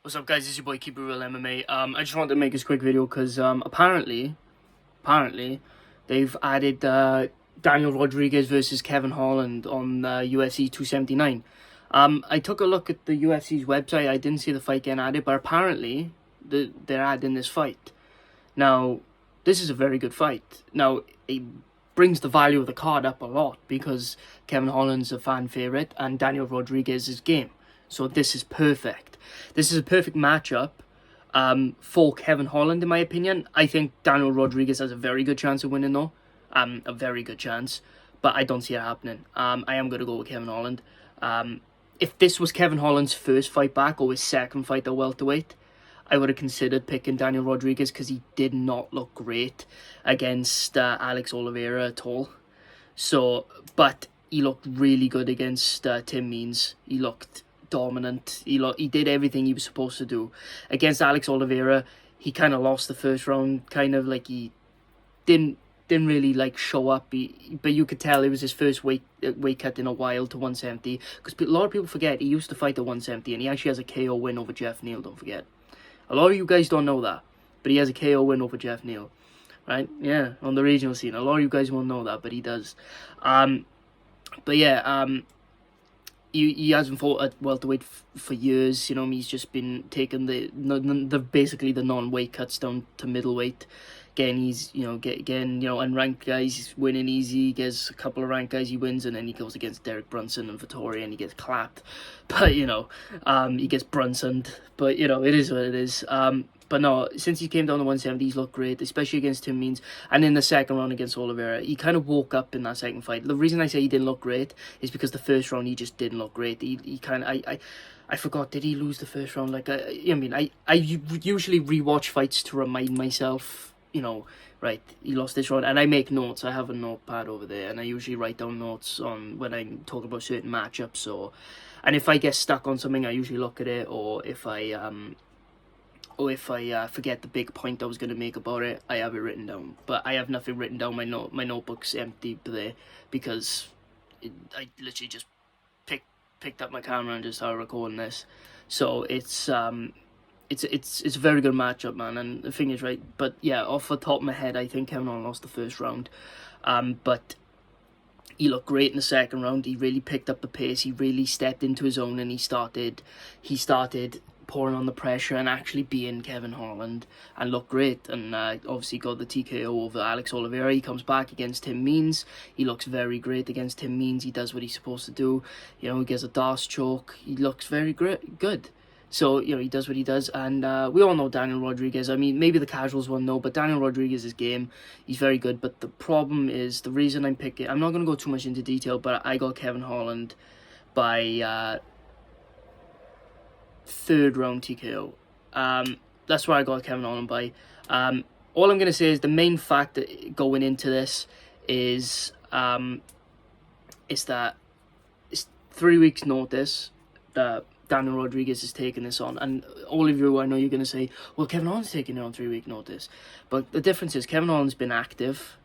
What's up, guys? It's your boy Keep It Real MMA. I just wanted to make this quick video because apparently they've added Daniel Rodriguez versus Kevin Holland on UFC 279. I took a look at the UFC's website. I didn't see the fight getting added, but apparently they're adding this fight. Now, this is a very good fight. Now, it brings the value of the card up a lot because Kevin Holland's a fan favorite and Daniel Rodriguez is game. So this is perfect. This is a perfect matchup for Kevin Holland, in my opinion. I think Daniel Rodriguez has a very good chance of winning, though. A very good chance. But I don't see it happening. I am going to go with Kevin Holland. If this was Kevin Holland's first fight back or his second fight at welterweight, I would have considered picking Daniel Rodriguez because he did not look great against Alex Oliveira at all. So, but he looked really good against Tim Means. He looked dominant. He did everything he was supposed to do. Against Alex Oliveira, he kind of lost the first round. Kind of like he didn't really like show up. But you could tell it was his first weight cut in a while to 170. Because a lot of people forget he used to fight at 170 and he actually has a KO win over Jeff Neal. Don't forget. A lot of you guys don't know that, but he has a KO win over Jeff Neal, right? Yeah, on the regional scene. A lot of you guys won't know that, but he does. But yeah, he hasn't fought at welterweight for years. You know, he's just been taking the basically the non-weight cuts down to middleweight. Again, he's getting unranked guys, he's winning easy. He gets a couple of ranked guys, he wins, and then he goes against Derek Brunson and Vittori, and he gets clapped. But he gets Brunsoned. But it is what it is. But no, since he came down to 170, he's looked great, especially against Tim Means. And in the second round against Oliveira, he kind of woke up in that second fight. The reason I say he didn't look great is because the first round he just didn't look great. He kind of I forgot, did he lose the first round? Like I usually rewatch fights to remind myself. Right, he lost this round, and I make notes. I have a notepad over there, and I usually write down notes on when I talk about certain matchups. And if I get stuck on something, I usually look at it, or if I forget the big point I was going to make about it, I have it written down. But I have nothing written down. My notebook's empty there because I literally just picked up my camera and just started recording this. So it's a very good matchup, man, and the thing is, right, but yeah, off the top of my head, I think Kevin Holland lost the first round, but he looked great in the second round. He really picked up the pace, he really stepped into his own, and he started pouring on the pressure and actually being Kevin Holland, and looked great, and obviously got the TKO over Alex Oliveira. He comes back against Tim Means, he looks very great against Tim Means. He does what he's supposed to do, he gets a Darce choke, he looks very good. So, he does what he does, and we all know Daniel Rodriguez. I mean, maybe the casuals won't know, but Daniel Rodriguez is game. He's very good, but the problem is, the reason I'm picking... I'm not going to go too much into detail, but I got Kevin Holland by third round TKO. That's where I got Kevin Holland by. All I'm going to say is the main factor going into this is that it's 3 weeks' notice that Daniel Rodriguez is taking this on, and all of you, I know you're going to say, well, Kevin Holland's taking it on 3 week notice, but the difference is Kevin Holland's been active,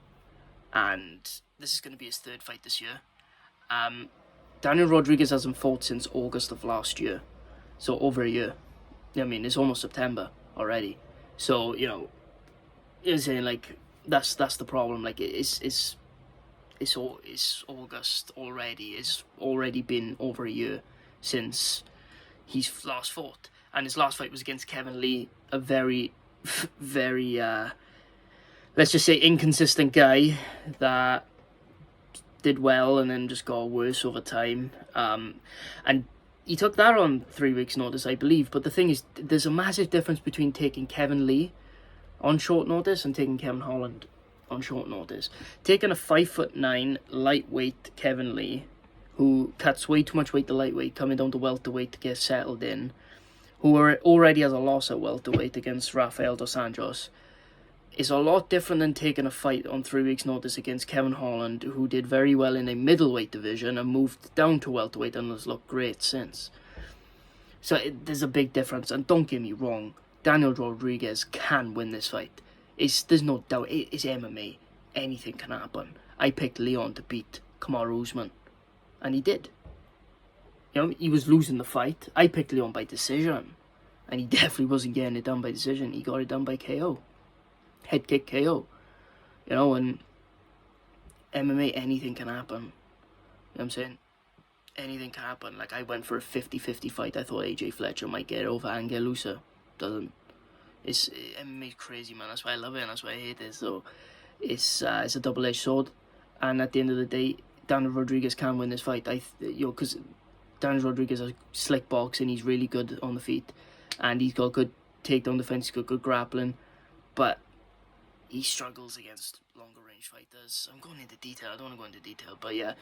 and this is going to be his third fight this year. Daniel Rodriguez hasn't fought since August of last year, so over a year. I mean, it's almost September already, so you're saying, like, that's the problem. Like, it's August already. It's already been over a year since he's last fought, and his last fight was against Kevin Lee, a very let's just say inconsistent guy that did well and then just got worse over time, and he took that on 3 weeks notice, I believe. But the thing is, there's a massive difference between taking Kevin Lee on short notice and taking Kevin Holland on short notice. Taking a 5'9" lightweight Kevin Lee, who cuts way too much weight to lightweight, coming down to welterweight to get settled in, who already has a loss at welterweight against Rafael dos Anjos, is a lot different than taking a fight on 3 weeks' notice against Kevin Holland, who did very well in a middleweight division and moved down to welterweight and has looked great since. So there's a big difference, and don't get me wrong, Daniel Rodriguez can win this fight. There's no doubt. It's MMA. Anything can happen. I picked Leon to beat Kamaru Usman, and he did. He was losing the fight. I picked Leon by decision. and he definitely wasn't getting it done by decision. He got it done by KO, head kick KO. You know, and MMA, anything can happen. You know what I'm saying? Anything can happen. Like, I went for a 50-50 fight. I thought AJ Fletcher might get it over and get looser. Doesn't. It's MMA's crazy, man. That's why I love it and that's why I hate it. So it's a double-edged sword. And at the end of the day, Daniel Rodriguez can win this fight. Because Daniel Rodriguez has slick boxing. He's really good on the feet, and he's got good takedown defense. He's got good grappling, but he struggles against longer range fighters. I'm going into detail. I don't want to go into detail, but yeah.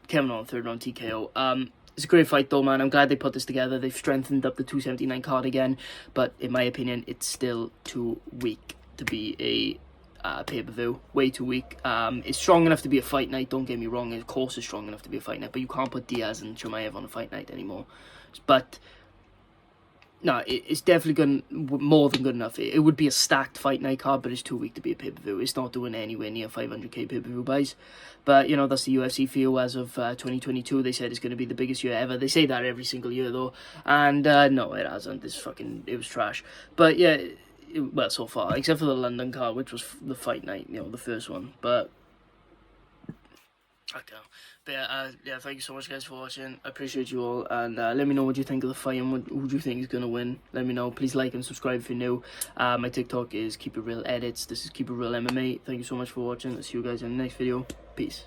Kevin Holland, third round TKO. It's a great fight though, man. I'm glad they put this together. They've strengthened up the 279 card again, but in my opinion, it's still too weak to be a pay-per-view. Way too weak. It's strong enough to be a fight night, don't get me wrong. Of course it's strong enough to be a fight night, but you can't put Diaz and Chimaev on a fight night anymore. But no, it's definitely more than good enough. It would be a stacked fight night card, but it's too weak to be a pay-per-view. It's not doing anywhere near 500k pay-per-view buys. But, you know, that's the UFC feel as of 2022. They said it's going to be the biggest year ever. They say that every single year, though. And, no, it hasn't. It was trash. But, yeah, well, so far. Except for the London card, which was the fight night, you know, the first one. But okay. But yeah, thank you so much, guys, for watching. I appreciate you all, and let me know what you think of the fight and who do you think is gonna win. Let me know. Please like and subscribe if you're new. My TikTok is Keep It Real Edits. This is Keep It Real MMA. Thank you so much for watching. I'll see you guys in the next video. Peace.